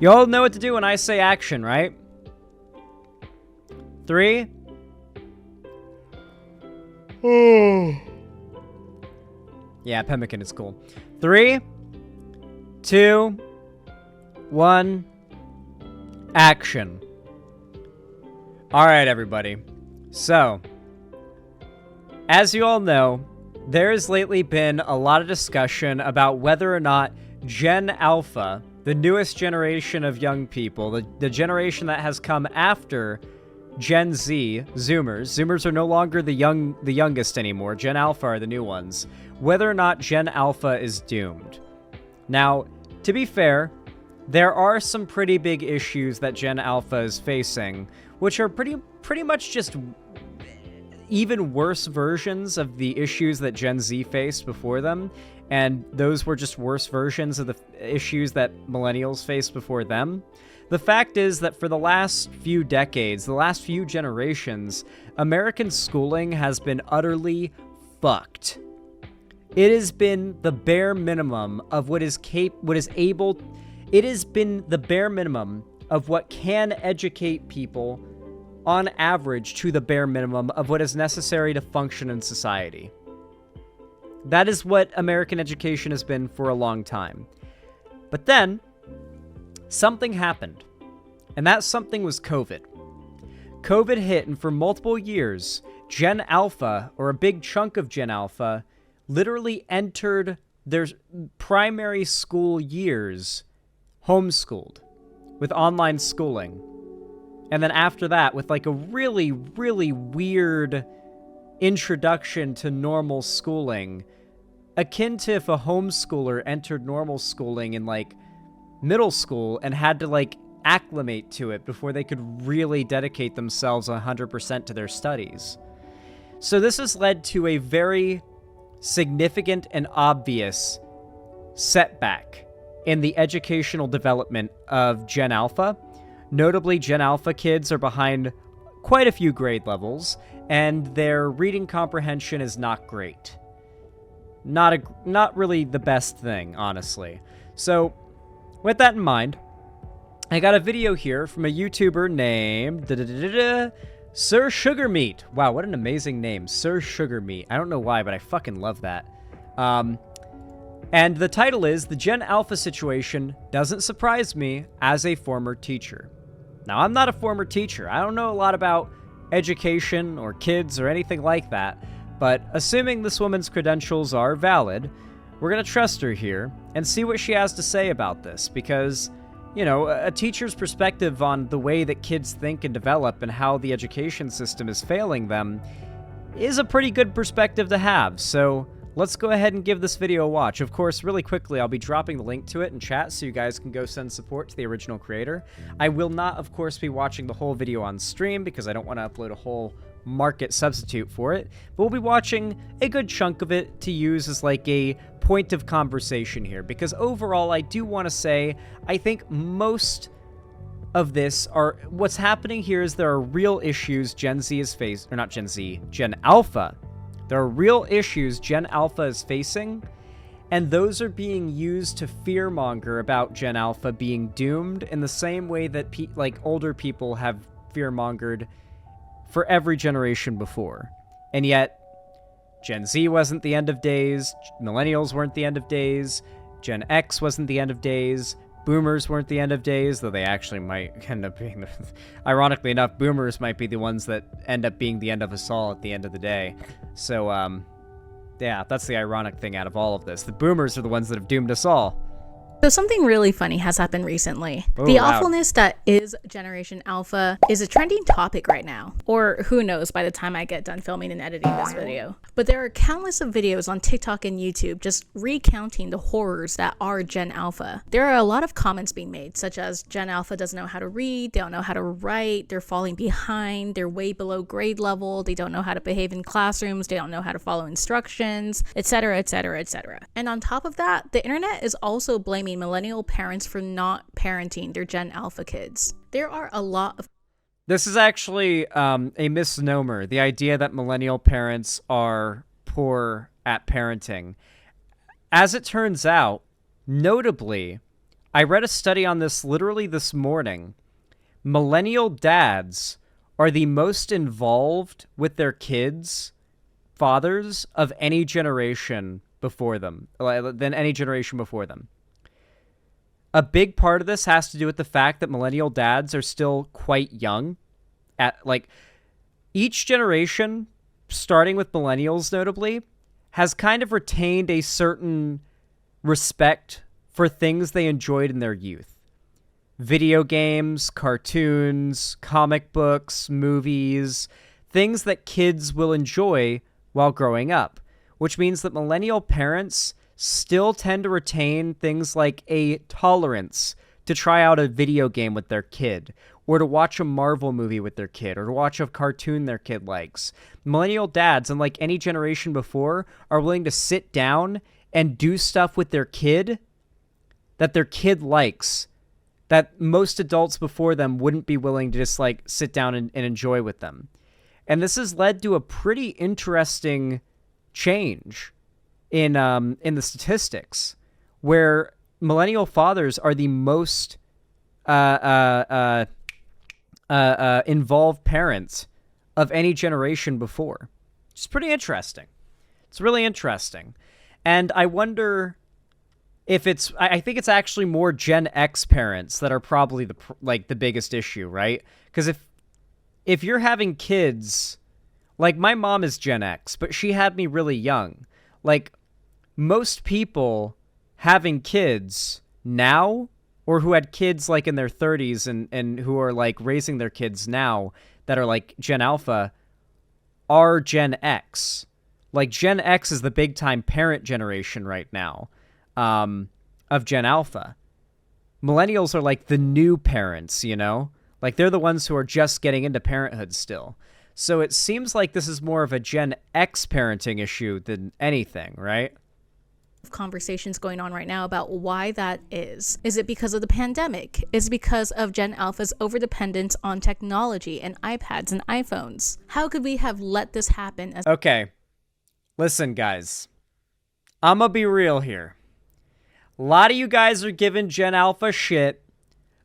You all know what to do when I say action, right? 3. Yeah, pemmican is cool. 3, 2, 1, action. Alright, everybody. So, as you all know, there has lately been a lot of discussion about whether or not Gen Alpha, the newest generation of young people, the generation that has come after Gen Z, Zoomers are no longer the youngest anymore. Gen Alpha are the new ones. Whether or not Gen Alpha is doomed. Now, to be fair, there are some pretty big issues that Gen Alpha is facing, which are pretty much just even worse versions of the issues that Gen Z faced before them, and those were just worse versions of the issues that millennials faced before them. The fact is that for the last few decades, the last few generations, American schooling has been utterly fucked. It has been the bare minimum of it has been the bare minimum of what can educate people on average to the bare minimum of what is necessary to function in society. That is what American education has been for a long time. But then, something happened, and that something was COVID. COVID hit, and for multiple years, Gen Alpha, or a big chunk of Gen Alpha, literally entered their primary school years homeschooled, with online schooling. And then after that, with like a really, really weird introduction to normal schooling, akin to if a homeschooler entered normal schooling in like middle school and had to like acclimate to it before they could really dedicate themselves 100% to their studies. So this has led to a very significant and obvious setback in the educational development of Gen Alpha. Notably, Gen Alpha kids are behind quite a few grade levels, and their reading comprehension is not great. Not really the best thing, honestly. So, with that in mind, I got a video here from a YouTuber named Sir Sugar Meat. Wow, what an amazing name, Sir Sugar Meat. I don't know why, but I fucking love that. And the title is, "The Gen Alpha Situation Doesn't Surprise Me as a Former Teacher." Now, I'm not a former teacher. I don't know a lot about education or kids or anything like that, but assuming this woman's credentials are valid, we're going to trust her here and see what she has to say about this, because, you know, a teacher's perspective on the way that kids think and develop and how the education system is failing them is a pretty good perspective to have. So let's go ahead and give this video a watch. Of course, really quickly, I'll be dropping the link to it in chat so you guys can go send support to the original creator. I will not, of course, be watching the whole video on stream because I don't want to upload a whole market substitute for it, but we'll be watching a good chunk of it to use as like a point of conversation here, because overall, I do want to say, I think most of this are, what's happening here is there are real issues Gen Z is facing, or not Gen Z, Gen Alpha. There are real issues Gen Alpha is facing, and those are being used to fearmonger about Gen Alpha being doomed in the same way that older people have fearmongered for every generation before. And yet, Gen Z wasn't the end of days, millennials weren't the end of days, Gen X wasn't the end of days, boomers weren't the end of days, though they actually might end up being, ironically enough, boomers might be the ones that end up being the end of us all at the end of the day. So, yeah, that's the ironic thing out of all of this. The boomers are the ones that have doomed us all. So something really funny has happened recently. Oh, the wow. awfulness that is Generation Alpha is a trending topic right now. Or who knows by the time I get done filming and editing this video. But there are countless of videos on TikTok and YouTube just recounting the horrors that are Gen Alpha. There are a lot of comments being made, such as Gen Alpha doesn't know how to read, they don't know how to write, they're falling behind, they're way below grade level, they don't know how to behave in classrooms, they don't know how to follow instructions, etc, etc, etc. And on top of that, the internet is also blaming millennial parents for not parenting their Gen Alpha kids. There are a lot of... This is actually a misnomer, the idea that millennial parents are poor at parenting. As it turns out, notably, I read a study on this literally this morning. Millennial dads are the most involved with their kids, fathers, of any generation before them, than any generation before them. A big part of this has to do with the fact that millennial dads are still quite young. Each generation, starting with millennials notably, has kind of retained a certain respect for things they enjoyed in their youth. Video games, cartoons, comic books, movies, things that kids will enjoy while growing up, which means that millennial parents still tend to retain things like a tolerance to try out a video game with their kid, or to watch a Marvel movie with their kid, or to watch a cartoon their kid likes. Millennial dads, unlike any generation before, are willing to sit down and do stuff with their kid that their kid likes, that most adults before them wouldn't be willing to just like sit down and enjoy with them. And this has led to a pretty interesting change in the statistics, where millennial fathers are the most involved parents of any generation before. It's pretty interesting. It's really interesting. And I wonder if I think it's actually more Gen X parents that are probably the biggest issue, right? Because if you're having kids, like my mom is Gen X, but she had me really young. Like most people having kids now, or who had kids like in their 30s and who are like raising their kids now that are like Gen Alpha, are Gen X. Like Gen X is the big time parent generation right now. Of Gen Alpha. Millennials are like the new parents, you know? Like they're the ones who are just getting into parenthood still. So it seems like this is more of a Gen X parenting issue than anything, right? Conversations going on right now about why that is. Is it because of the pandemic? Is it because of Gen Alpha's overdependence on technology and iPads and iPhones? How could we have let this happen? Okay. Listen, guys. I'ma be real here. A lot of you guys are giving Gen Alpha shit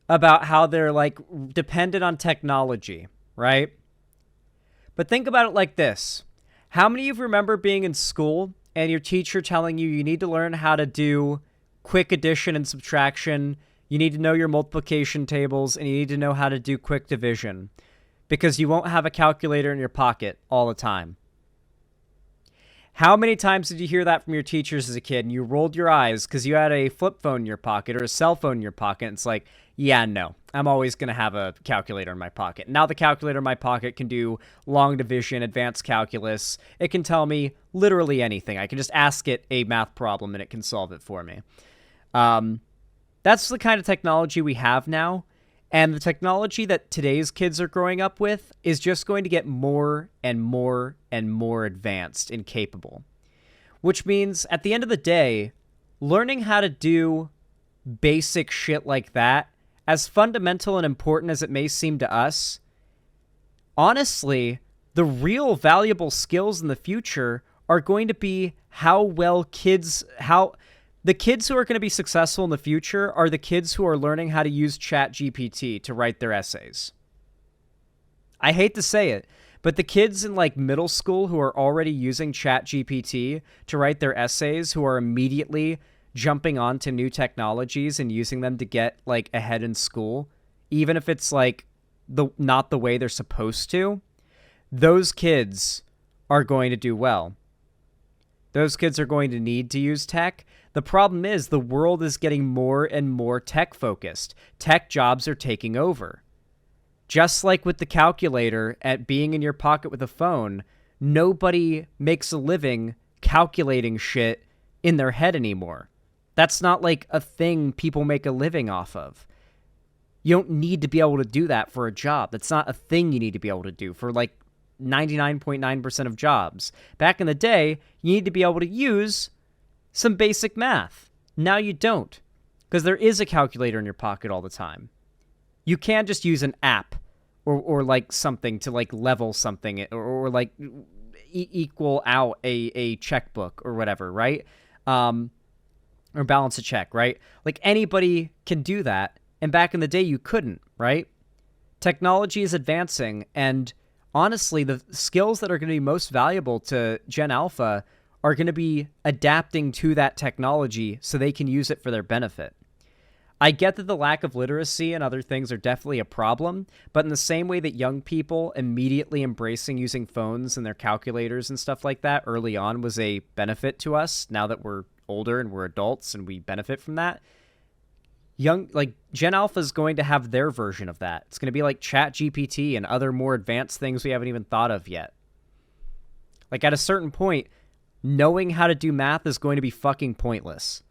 about how they're like dependent on technology, right? But think about it like this. How many of you remember being in school and your teacher telling you need to learn how to do quick addition and subtraction, you need to know your multiplication tables, and you need to know how to do quick division because you won't have a calculator in your pocket all the time? How many times did you hear that from your teachers as a kid and you rolled your eyes because you had a flip phone in your pocket or a cell phone in your pocket? And it's like, yeah, no, I'm always going to have a calculator in my pocket. Now the calculator in my pocket can do long division, advanced calculus. It can tell me literally anything. I can just ask it a math problem and it can solve it for me. That's the kind of technology we have now. And the technology that today's kids are growing up with is just going to get more and more and more advanced and capable. Which means, at the end of the day, learning how to do basic shit like that, as fundamental and important as it may seem to us, honestly, the real valuable skills in the future are going to be the kids who are going to be successful in the future are the kids who are learning how to use ChatGPT to write their essays. I hate to say it, but the kids in like middle school who are already using ChatGPT to write their essays, who are immediately jumping onto new technologies and using them to get like ahead in school, even if it's like not the way they're supposed to, those kids are going to do well. Those kids are going to need to use tech. The problem is the world is getting more and more tech focused. Tech jobs are taking over. Just like with the calculator at being in your pocket with a phone, nobody makes a living calculating shit in their head anymore. That's not like a thing people make a living off of. You don't need to be able to do that for a job. That's not a thing you need to be able to do for like 99.9% of jobs. Back in the day, you need to be able to use some basic math. Now you don't, because there is a calculator in your pocket all the time. You can't just use an app or like something to like level something or like equal out a checkbook or whatever, right? or balance a check, right? Like anybody can do that. And back in the day, you couldn't, right? Technology is advancing. And honestly, the skills that are going to be most valuable to Gen Alpha are going to be adapting to that technology so they can use it for their benefit. I get that the lack of literacy and other things are definitely a problem, but in the same way that young people immediately embracing using phones and their calculators and stuff like that early on was a benefit to us, now that we're older and we're adults and we benefit from that, Gen Alpha is going to have their version of that. It's going to be like ChatGPT and other more advanced things we haven't even thought of yet. Like at a certain point, knowing how to do math is going to be fucking pointless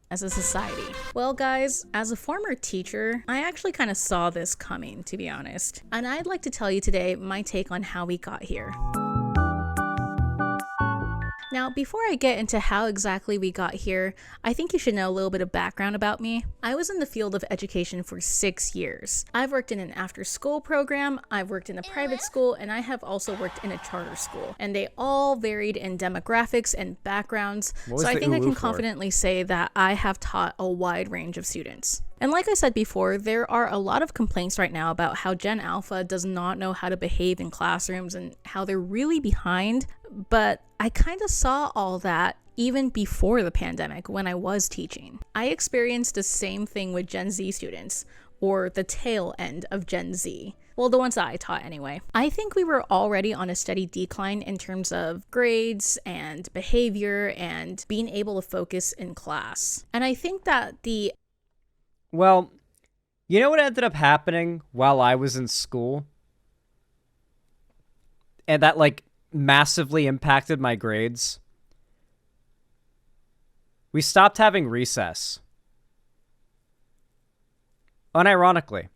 as a society. Well, guys, as a former teacher, I actually kind of saw this coming, to be honest. And I'd like to tell you today my take on how we got here. Now, before I get into how exactly we got here, I think you should know a little bit of background about me. I was in the field of education for 6 years. I've worked in an after-school program, I've worked in a private school, and I have also worked in a charter school. And they all varied in demographics and backgrounds, so I think I can confidently say that I have taught a wide range of students. And like I said before, there are a lot of complaints right now about how Gen Alpha does not know how to behave in classrooms and how they're really behind, but I kind of saw all that even before the pandemic when I was teaching. I experienced the same thing with Gen Z students, or the tail end of Gen Z. Well, the ones that I taught anyway. I think we were already on a steady decline in terms of grades and behavior and being able to focus in class. And I think that Well, you know what ended up happening while I was in school? And that, massively impacted my grades? We stopped having recess. Unironically.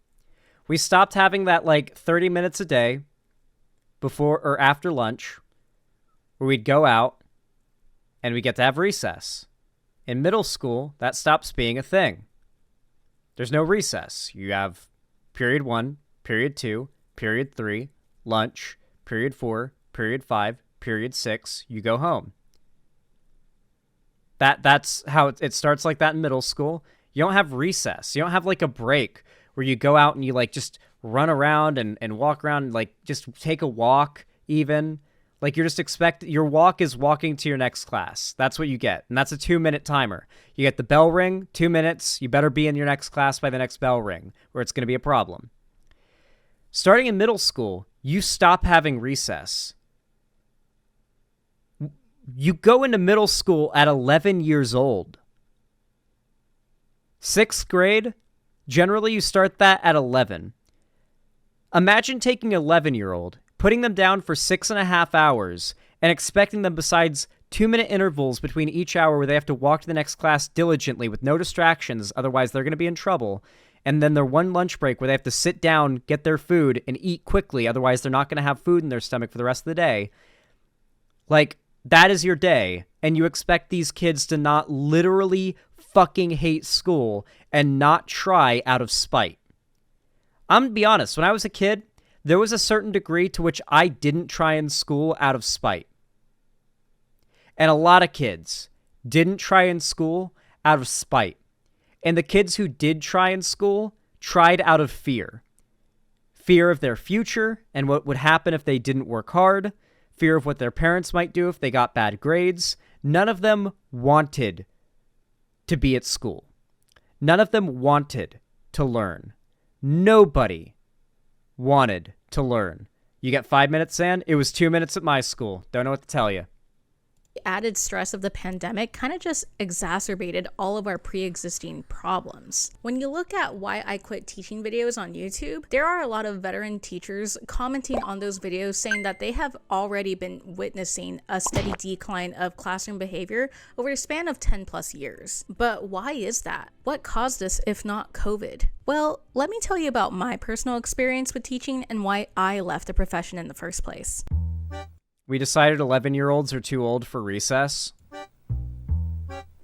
We stopped having that, 30 minutes a day before or after lunch where we'd go out and we get to have recess. In middle school, that stops being a thing. There's no recess. You have period 1, period 2, period 3, lunch, period 4, period 5, period 6, you go home. That's how it starts like that in middle school. You don't have recess. You don't have a break where you go out and you just run around and walk around, just take a walk even. You're just your walk is walking to your next class. That's what you get. And that's a 2-minute timer. You get the bell ring, 2 minutes. You better be in your next class by the next bell ring, or it's going to be a problem. Starting in middle school, you stop having recess. You go into middle school at 11 years old. 6th grade, generally you start that at 11. Imagine taking an 11-year-old, putting them down for 6.5 hours, and expecting them, besides 2-minute intervals between each hour where they have to walk to the next class diligently with no distractions, otherwise they're going to be in trouble, and then their one lunch break where they have to sit down, get their food, and eat quickly, otherwise they're not going to have food in their stomach for the rest of the day. That is your day, and you expect these kids to not literally fucking hate school and not try out of spite. I'm gonna be honest, when I was a kid, there was a certain degree to which I didn't try in school out of spite. And a lot of kids didn't try in school out of spite. And the kids who did try in school tried out of fear. Fear of their future and what would happen if they didn't work hard. Fear of what their parents might do if they got bad grades. None of them wanted to be at school. None of them wanted to learn. Nobody wanted to learn. You get 5 minutes, Sam? It was 2 minutes at my school. Don't know what to tell you. The added stress of the pandemic kind of just exacerbated all of our pre-existing problems. When you look at why I quit teaching videos on YouTube, there are a lot of veteran teachers commenting on those videos saying that they have already been witnessing a steady decline of classroom behavior over a span of 10 plus years. But why is that? What caused this if not COVID? Well, let me tell you about my personal experience with teaching and why I left the profession in the first place. We decided 11-year-olds are too old for recess.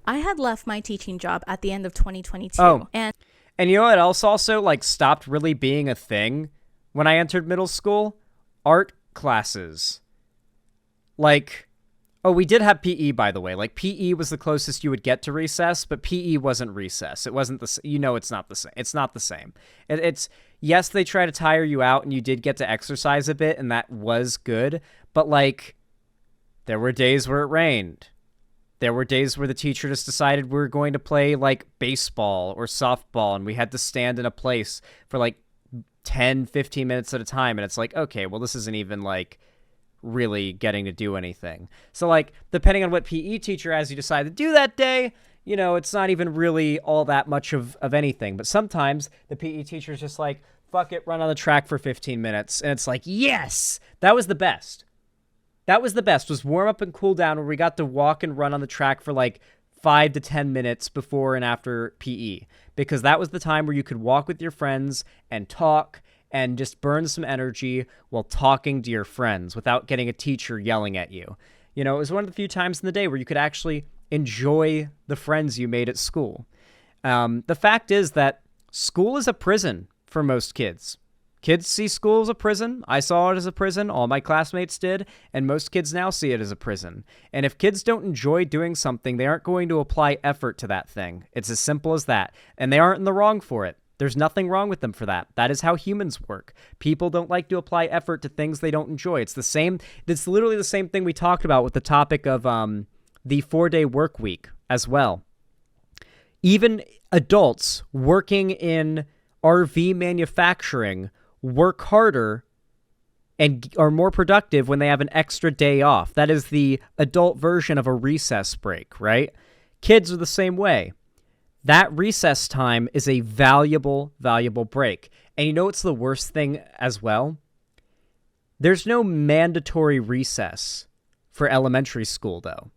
I had left my teaching job at the end of 2022. And you know what else also stopped really being a thing when I entered middle school? Art classes. Oh, we did have PE, by the way. Like, PE was the closest you would get to recess, but PE wasn't recess. It wasn't it's not the same. It's not the same. It's, yes, they try to tire you out, and you did get to exercise a bit, and that was good. But, like, there were days where it rained. There were days where the teacher just decided we were going to play, like, baseball or softball, and we had to stand in a place for, like, 10, 15 minutes at a time. And it's like, okay, well, this isn't even, like, really getting to do anything. So, like, depending on what PE teacher has you decide to do that day, you know, it's not even really all that much of anything. But sometimes the PE teacher is just like, fuck it, run on the track for 15 minutes. And it's like, yes, that was the best. That was the best, was warm up and cool down, where we got to walk and run on the track for like 5 to 10 minutes before and after PE, because that was the time where you could walk with your friends and talk and just burn some energy while talking to your friends without getting a teacher yelling at you. You know, it was one of the few times in the day where you could actually enjoy the friends you made at school. The fact is that school is a prison for most kids. Kids see school as a prison. I saw it as a prison. All my classmates did. And most kids now see it as a prison. And if kids don't enjoy doing something, they aren't going to apply effort to that thing. It's as simple as that. And they aren't in the wrong for it. There's nothing wrong with them for that. That is how humans work. People don't like to apply effort to things they don't enjoy. It's literally the same thing we talked about with the topic of the 4-day work week as well. Even adults working in RV manufacturing work harder and are more productive when they have an extra day off. That is the adult version of a recess break, right? Kids are the same way. That recess time is a valuable, valuable break. And you know what's the worst thing as well? There's no mandatory recess for elementary school, though.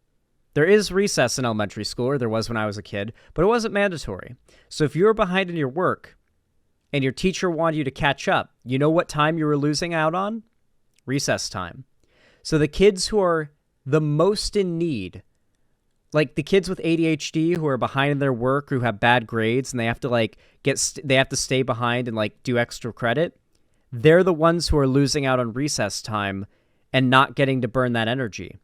There is recess in elementary school, or there was when I was a kid, but it wasn't mandatory. So if you were behind in your work and your teacher wanted you to catch up, you know what time you were losing out on? Recess time. So the kids who are the most in need, like the kids with ADHD who are behind in their work, who have bad grades, and they have to they have to stay behind and like do extra credit, they're the ones who are losing out on recess time and not getting to burn that energy.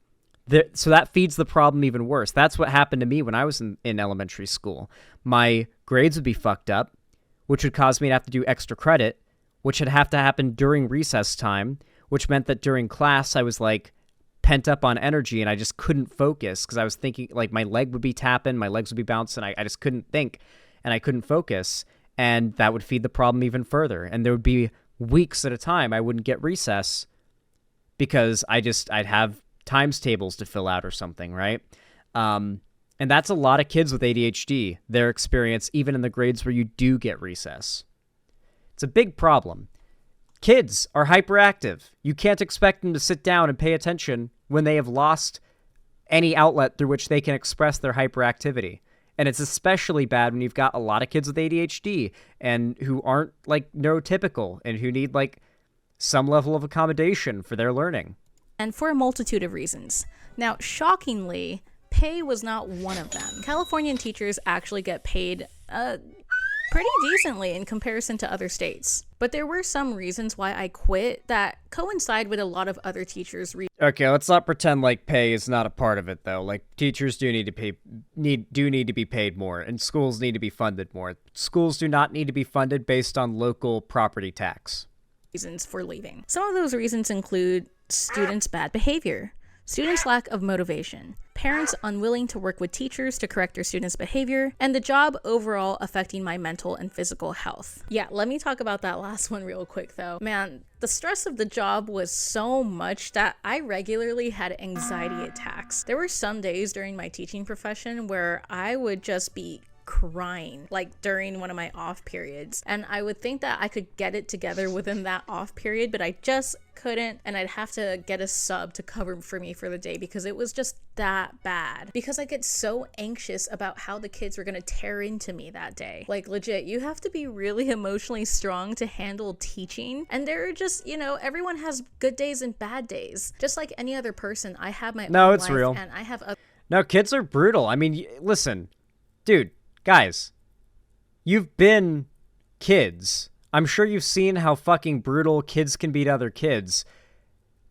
So that feeds the problem even worse. That's what happened to me when I was in elementary school. My grades would be fucked up, which would cause me to have to do extra credit, which would have to happen during recess time, which meant that during class I was like pent up on energy and I just couldn't focus because I was thinking, like, my leg would be tapping, my legs would be bouncing. I just couldn't think and I couldn't focus, and that would feed the problem even further. And there would be weeks at a time I wouldn't get recess because I'd have times tables to fill out or something, right? And that's a lot of kids with ADHD, their experience, even in the grades where you do get recess. It's a big problem. Kids are hyperactive. You can't expect them to sit down and pay attention when they have lost any outlet through which they can express their hyperactivity. And it's especially bad when you've got a lot of kids with ADHD and who aren't like neurotypical and who need like some level of accommodation for their learning. And for a multitude of reasons. Now, shockingly, pay was not one of them. Californian teachers actually get paid pretty decently in comparison to other states. But there were some reasons why I quit that coincide with a lot of other teachers' Okay, let's not pretend like pay is not a part of it, though. Like, teachers do need to be paid more, and schools need to be funded more. Schools do not need to be funded based on local property tax. Reasons for leaving. Some of those reasons include students' bad behavior, students' lack of motivation, parents unwilling to work with teachers to correct their students' behavior, and the job overall affecting my mental and physical health. Yeah, let me talk about that last one real quick though. Man, the stress of the job was so much that I regularly had anxiety attacks. There were some days during my teaching profession where I would just be crying, like during one of my off periods, and I would think that I could get it together within that off period, but I just couldn't, and I'd have to get a sub to cover for me for the day because it was just that bad. Because I get so anxious about how the kids were gonna tear into me that day. Like, legit, you have to be really emotionally strong to handle teaching, and there are just, you know, everyone has good days and bad days. Just like any other person, I have my own it's life, real. and I have a No, kids are brutal. I mean, listen, dude, guys, you've been kids. I'm sure you've seen how fucking brutal kids can be to other kids.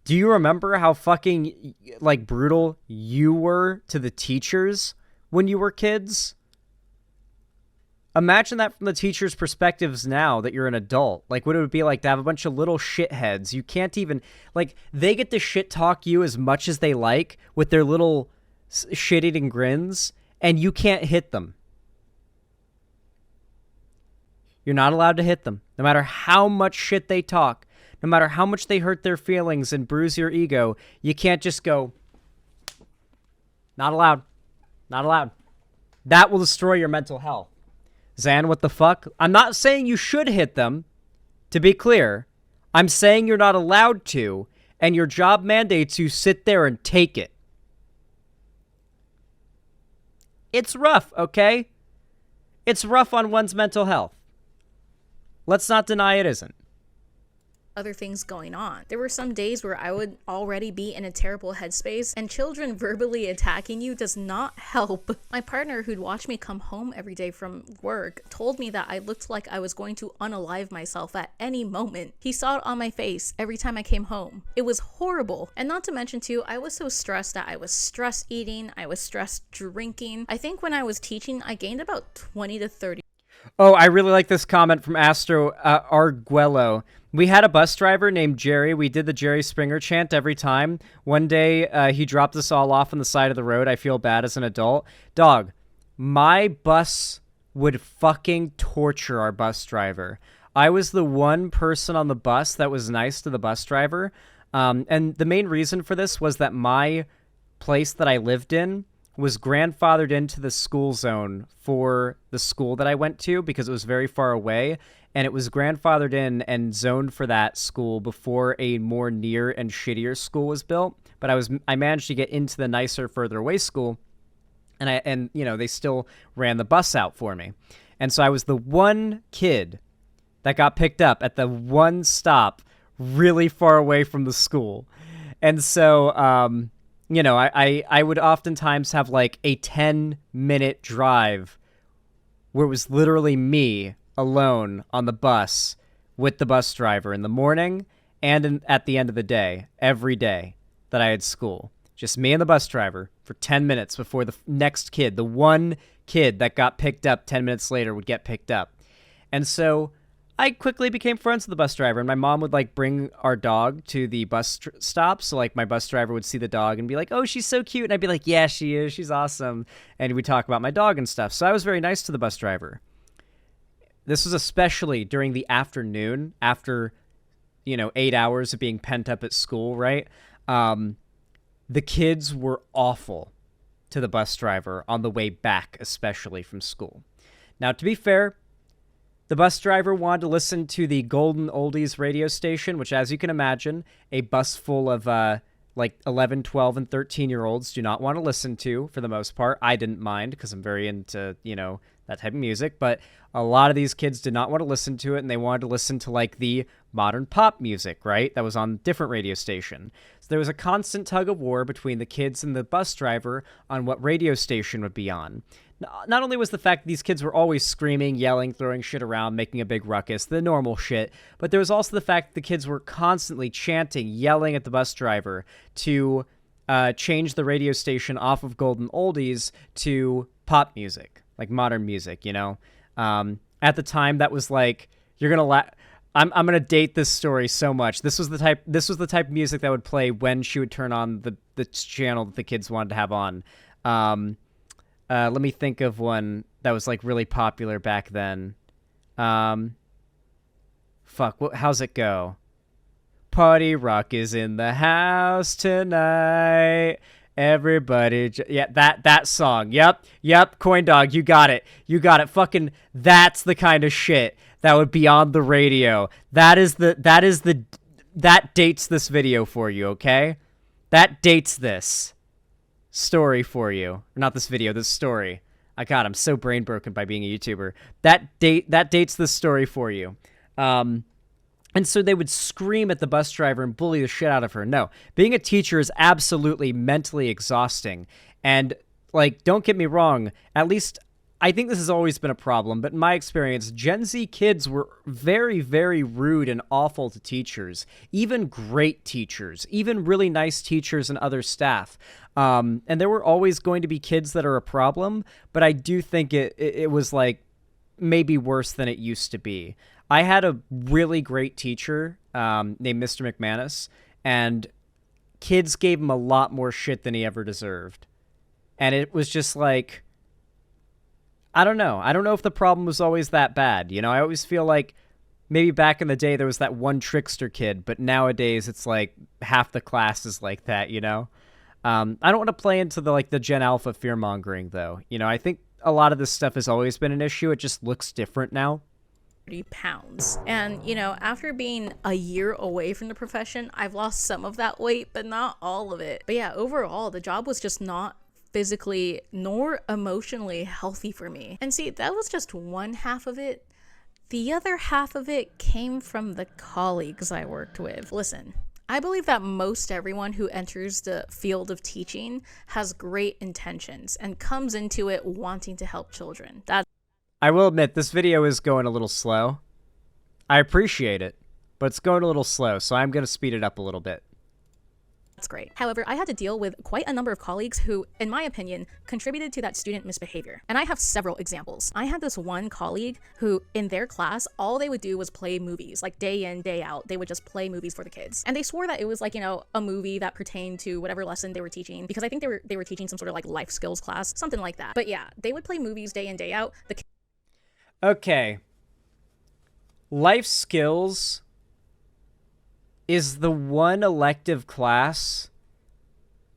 Do you remember how fucking, like, brutal you were to the teachers when you were kids? Imagine that from the teachers' perspectives now that you're an adult. Like, what it would be like to have a bunch of little shitheads. You can't even, like, they get to shit talk you as much as they like with their little shit-eating grins, and you can't hit them. You're not allowed to hit them, no matter how much shit they talk. No matter how much they hurt their feelings and bruise your ego, you can't just go, not allowed. Not allowed. That will destroy your mental health. Zan, what the fuck? I'm not saying you should hit them, to be clear. I'm saying you're not allowed to, and your job mandates you sit there and take it. It's rough, okay? It's rough on one's mental health. Let's not deny it isn't. Other things going on. There were some days where I would already be in a terrible headspace, and children verbally attacking you does not help. My partner, who'd watch me come home every day from work, told me that I looked like I was going to unalive myself at any moment. He saw it on my face every time I came home. It was horrible. And not to mention too, I was so stressed that I was stress eating, I was stress drinking. I think when I was teaching, I gained about 20 to 30. Oh, I really like this comment from Astro Arguello. We had a bus driver named Jerry. We did the Jerry Springer chant every time. One day, he dropped us all off on the side of the road. I feel bad as an adult. Dog, my bus would fucking torture our bus driver. I was the one person on the bus that was nice to the bus driver. And the main reason for this was that my place that I lived in was grandfathered into the school zone for the school that I went to because it was very far away, and it was grandfathered in and zoned for that school before a more near and shittier school was built. But I managed to get into the nicer, further away school, and you know, they still ran the bus out for me. And so I was the one kid that got picked up at the one stop really far away from the school. And so, you know, I would oftentimes have like a 10-minute drive where it was literally me alone on the bus with the bus driver in the morning and at the end of the day, every day that I had school. Just me and the bus driver for 10 minutes before the next kid, the one kid that got picked up 10 minutes later would get picked up. And so I quickly became friends with the bus driver, and my mom would like bring our dog to the bus stop. So like my bus driver would see the dog and be like, "Oh, she's so cute." And I'd be like, "Yeah, she is. She's awesome." And we'd talk about my dog and stuff. So I was very nice to the bus driver. This was especially during the afternoon after, 8 hours of being pent up at school, right? The kids were awful to the bus driver on the way back, especially from school. Now, to be fair, the bus driver wanted to listen to the Golden Oldies radio station, which, as you can imagine, a bus full of 11, 12, and 13-year-olds do not want to listen to, for the most part. I didn't mind because I'm very into, that type of music. But a lot of these kids did not want to listen to it, and they wanted to listen to, like, the modern pop music, right? That was on a different radio station. So there was a constant tug of war between the kids and the bus driver on what radio station would be on. Not only was the fact that these kids were always screaming, yelling, throwing shit around, making a big ruckus, the normal shit, but there was also the fact that the kids were constantly chanting, yelling at the bus driver to change the radio station off of Golden Oldies to pop music, like modern music, At the time, that was like, you're going to I'm going to date this story so much. This was the type of music that would play when she would turn on the channel that the kids wanted to have on. Let me think of one that was like really popular back then. How's it go? Party rock is in the house tonight. Everybody, that song. Yep. Coin Dog, you got it. Fucking, that's the kind of shit that would be on the radio. That dates this video for you, okay? That dates this story for you. Not this video, this story. I'm so brain broken by being a YouTuber. That dates this story for you. And so they would scream at the bus driver and bully the shit out of her. No, being a teacher is absolutely mentally exhausting. And, like, don't get me wrong, at least I think this has always been a problem, but in my experience, Gen Z kids were very, very rude and awful to teachers, even great teachers, even really nice teachers and other staff. And there were always going to be kids that are a problem, but I do think it was like maybe worse than it used to be. I had a really great teacher named Mr. McManus, and kids gave him a lot more shit than he ever deserved. And it was just like, I don't know. I don't know if the problem was always that bad. You know, I always feel like maybe back in the day there was that one trickster kid, but nowadays it's like half the class is like that, you know? I don't want to play into the Gen Alpha fear-mongering, though. You know, I think a lot of this stuff has always been an issue. It just looks different now. Pounds. And, you know, after being a year away from the profession, I've lost some of that weight, but not all of it. But yeah, overall, the job was just not physically nor emotionally healthy for me. And see, that was just one half of it. The other half of it came from the colleagues I worked with. Listen, I believe that most everyone who enters the field of teaching has great intentions and comes into it wanting to help children. I will admit, this video is going a little slow. I appreciate it, but it's going a little slow, so I'm going to speed it up a little bit. That's great. However, I had to deal with quite a number of colleagues who, in my opinion, contributed to that student misbehavior. And I have several examples. I had this one colleague who, in their class, all they would do was play movies, like day in, day out. They would just play movies for the kids. And they swore that it was like, you know, a movie that pertained to whatever lesson they were teaching, because I think they were teaching some sort of like life skills class, something like that. But yeah, they would play movies day in, day out. Okay. Life skills is the one elective class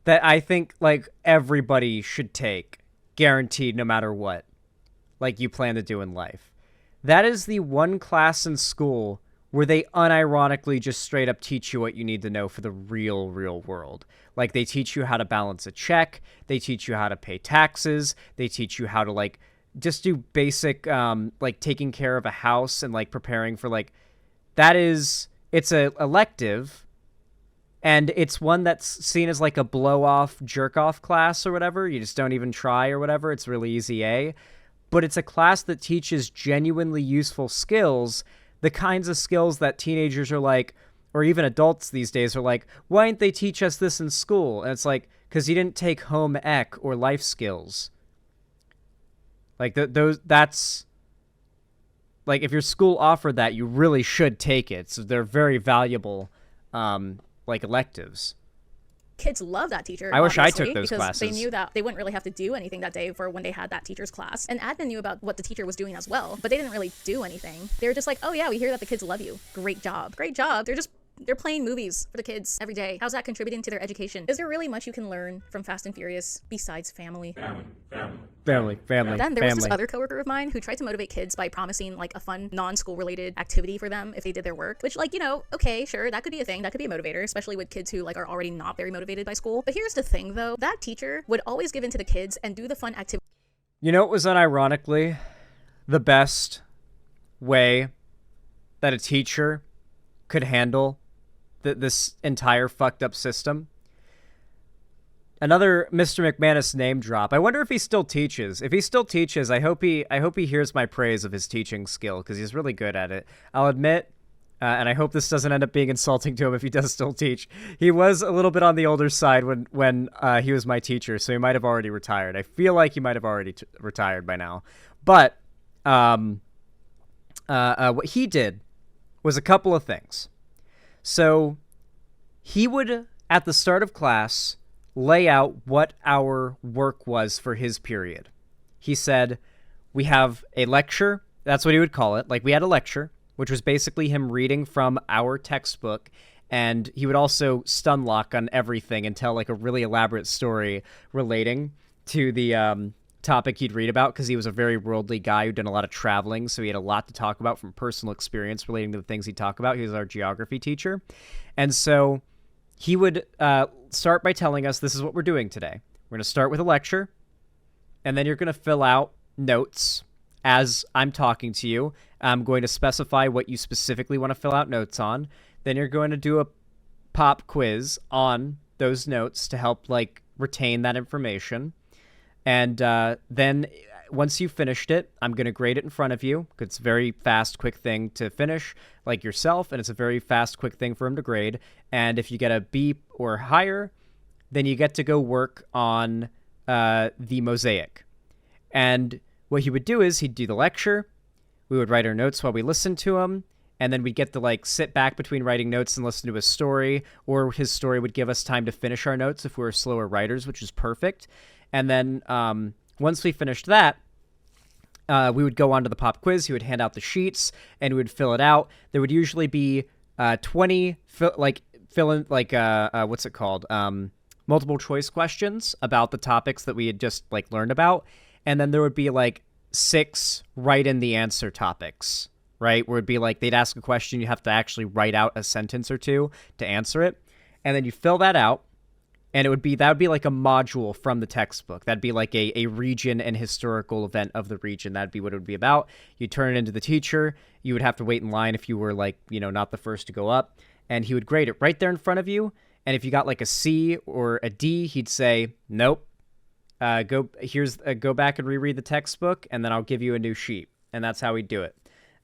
that I think, like, everybody should take, guaranteed, no matter what, like, you plan to do in life. That is the one class in school where they unironically just straight up teach you what you need to know for the real world. Like, they teach you how to balance a check, they teach you how to pay taxes, they teach you how to, like, just do basic, like, taking care of a house and, like, preparing for, like, it's a elective, and it's one that's seen as like a blow-off, jerk-off class or whatever. You just don't even try or whatever. It's really easy A. But it's a class that teaches genuinely useful skills, the kinds of skills that teenagers are like, or even adults these days are like, why didn't they teach us this in school? And it's like, because you didn't take home ec or life skills. Like, that's... Like, if your school offered that, you really should take it. So they're very valuable, like, electives. Kids love that teacher. I wish I took those classes. They knew that they wouldn't really have to do anything that day for when they had that teacher's class. And admin knew about what the teacher was doing as well, but they didn't really do anything. They were just like, oh yeah, we hear that the kids love you. Great job. Great job. They're playing movies for the kids every day. How's that contributing to their education? Is there really much you can learn from Fast and Furious besides family? Family. Then there was this other coworker of mine who tried to motivate kids by promising like a fun non-school related activity for them if they did their work, which, like, you know, okay, sure, that could be a thing. That could be a motivator, especially with kids who like are already not very motivated by school. But here's the thing though, that teacher would always give in to the kids and do the fun activity. You know, it was unironically the best way that a teacher could handle this entire fucked up system. Another Mr. McManus name drop. I wonder if he still teaches. If he still teaches, I hope he hears my praise of his teaching skill, because he's really good at it. I'll admit, and I hope this doesn't end up being insulting to him if he does still teach. He was a little bit on the older side when he was my teacher, so he might have already retired. I feel like he might have already retired by now. But what he did was a couple of things. So he would, at the start of class, lay out what our work was for his period. He said, we have a lecture. That's what he would call it. Like, we had a lecture, which was basically him reading from our textbook. And he would also stun lock on everything and tell, like, a really elaborate story relating to the topic he'd read about, because he was a very worldly guy who'd done a lot of traveling, so he had a lot to talk about from personal experience relating to the things he'd talk about. He was our geography teacher. And so he would start by telling us, this is what we're doing today. We're going to start with a lecture, and then you're going to fill out notes as I'm talking to you. I'm going to specify what you specifically want to fill out notes on. Then you're going to do a pop quiz on those notes to help, like, retain that information. And then once you finished it, I'm going to grade it in front of you. It's a very fast, quick thing to finish, like yourself, and it's a very fast, quick thing for him to grade. And if you get a B or higher, then you get to go work on the mosaic. And what he would do is he'd do the lecture. We would write our notes while we listened to him. And then we'd get to like sit back between writing notes and listen to his story, or his story would give us time to finish our notes if we were slower writers, which is perfect. And then once we finished that, we would go on to the pop quiz. He would hand out the sheets and we would fill it out. There would usually be 20 what's it called? Multiple choice questions about the topics that we had just like learned about. And then there would be like 6 write in the answer topics, right? Where it'd be like they'd ask a question, you have to actually write out a sentence or two to answer it. And then you fill that out. And that would be like a module from the textbook. That'd be like a region and historical event of the region. That'd be what it would be about. You turn it into the teacher. You would have to wait in line if you were like, not the first to go up. And he would grade it right there in front of you. And if you got like a C or a D, he'd say, nope. Go back and reread the textbook, and then I'll give you a new sheet. And that's how he'd do it.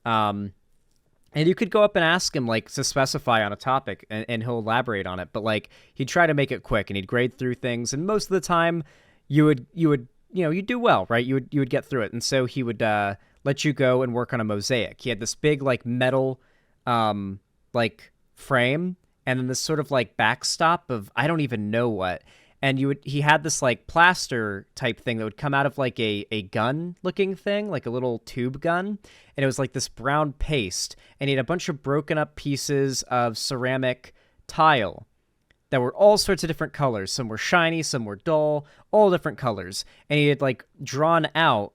And you could go up and ask him, like, to specify on a topic, and he'll elaborate on it. But, like, he'd try to make it quick, and he'd grade through things. And most of the time, you'd do well, right? You would get through it. And so he would let you go and work on a mosaic. He had this big, like, metal, like, frame, and then this sort of, like, backstop of I don't even know what. And he had this like plaster type thing that would come out of like a gun looking thing, like a little tube gun. And it was like this brown paste. And he had a bunch of broken up pieces of ceramic tile that were all sorts of different colors. Some were shiny, some were dull, all different colors. And he had like drawn out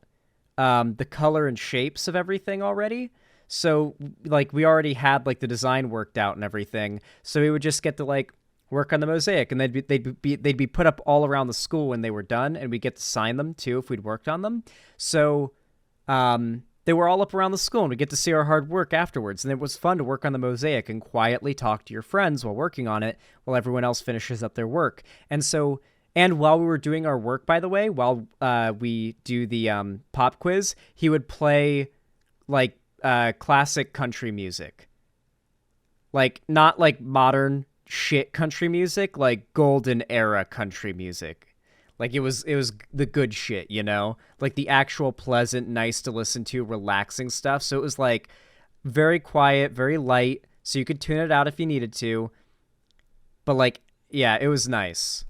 the color and shapes of everything already. So like we already had like the design worked out and everything. So we would just get to like work on the mosaic, and they'd be put up all around the school when they were done, and we'd get to sign them too if we'd worked on them. So they were all up around the school, and we get to see our hard work afterwards. And it was fun to work on the mosaic and quietly talk to your friends while working on it, while everyone else finishes up their work. And while we were doing our work, by the way, while we do the pop quiz, he would play like classic country music, like not like modern shit country music, like golden era country music. Like it was the good shit, like the actual pleasant, nice to listen to, relaxing stuff. So it was like very quiet, very light, so you could tune it out if you needed to. But like, yeah, it was nice.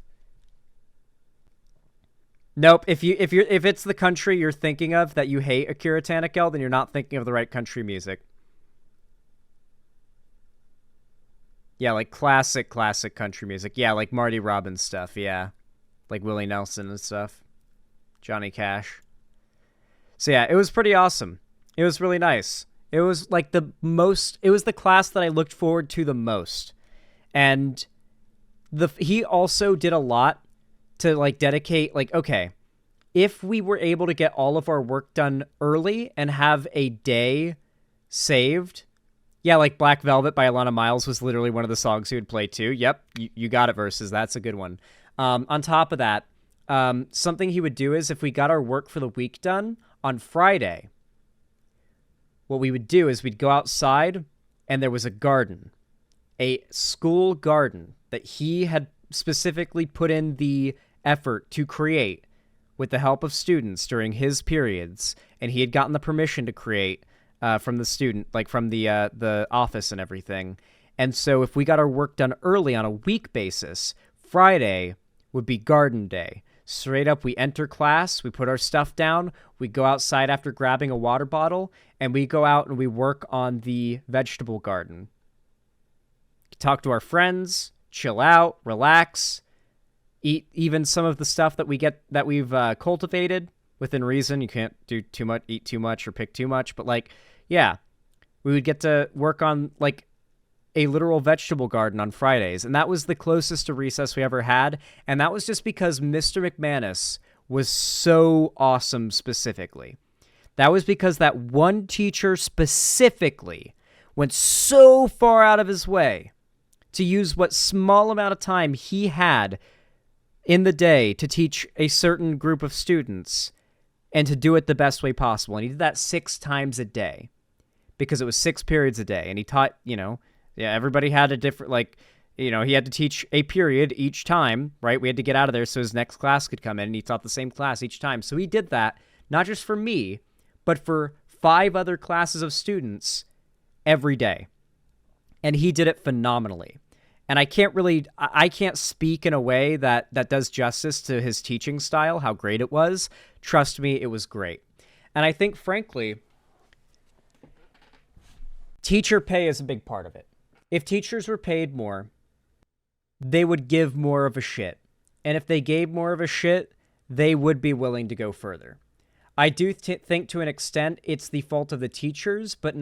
Nope, if it's the country you're thinking of that you hate, Akira Tanaka, then you're not thinking of the right country music. Yeah, like classic country music. Yeah, like Marty Robbins stuff, yeah. Like Willie Nelson and stuff. Johnny Cash. So yeah, it was pretty awesome. It was really nice. It was like it was the class that I looked forward to the most. And he also did a lot to like dedicate, like, okay, if we were able to get all of our work done early and have a day saved. Yeah, like Black Velvet by Alana Miles was literally one of the songs he would play too. Yep, you got it, Versus. That's a good one. On top of that, something he would do is if we got our work for the week done on Friday, what we would do is we'd go outside and there was a garden, a school garden that he had specifically put in the effort to create with the help of students during his periods, and he had gotten the permission to create from the student, like from the office and everything. And so if we got our work done early on a week basis, Friday would be garden day. Straight up, we enter class, we put our stuff down, we go outside after grabbing a water bottle, and we go out and we work on the vegetable garden. Talk to our friends, chill out, relax, eat even some of the stuff that we've cultivated within reason. You can't do too much, eat too much, or pick too much, but like, yeah, we would get to work on like a literal vegetable garden on Fridays, and that was the closest to recess we ever had, and that was just because Mr. McManus was so awesome specifically. That was because that one teacher specifically went so far out of his way to use what small amount of time he had in the day to teach a certain group of students and to do it the best way possible. And he did that 6 times a day because it was 6 periods a day. And he taught, everybody had a different, he had to teach a period each time, right? We had to get out of there so his next class could come in, and he taught the same class each time. So he did that, not just for me, but for 5 other classes of students every day. And he did it phenomenally. And I can't speak in a way that does justice to his teaching style, how great it was. Trust me, it was great. And I think, frankly, teacher pay is a big part of it. If teachers were paid more, they would give more of a shit. And if they gave more of a shit, they would be willing to go further. I do think to an extent it's the fault of the teachers, but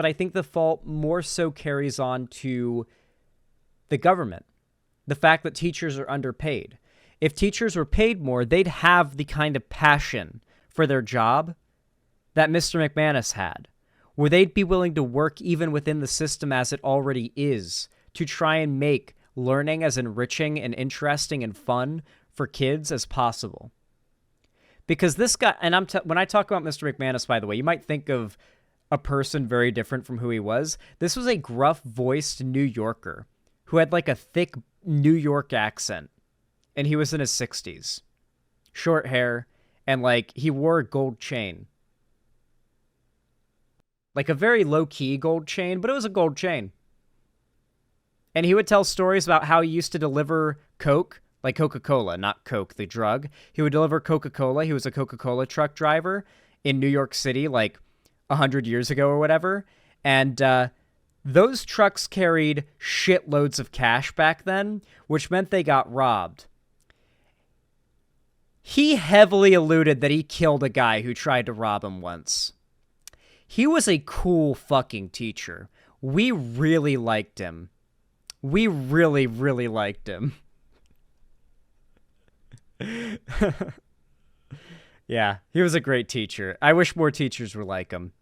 I think the fault more so carries on to the government. The fact that teachers are underpaid. If teachers were paid more, they'd have the kind of passion for their job that Mr. McManus had, where they'd be willing to work even within the system as it already is to try and make learning as enriching and interesting and fun for kids as possible. Because this guy, and when I talk about Mr. McManus, by the way, you might think of a person very different from who he was. This was a gruff-voiced New Yorker who had like a thick New York accent, and he was in his 60s. Short hair, and he wore a gold chain. Like a very low-key gold chain, but it was a gold chain. And he would tell stories about how he used to deliver Coke, like Coca-Cola, not Coke, the drug. He would deliver Coca-Cola. He was a Coca-Cola truck driver in New York City 100 years ago or whatever. And those trucks carried shitloads of cash back then, which meant they got robbed. He heavily alluded that he killed a guy who tried to rob him once. He was a cool fucking teacher. We really liked him. We really, really liked him. Yeah, he was a great teacher. I wish more teachers were like him.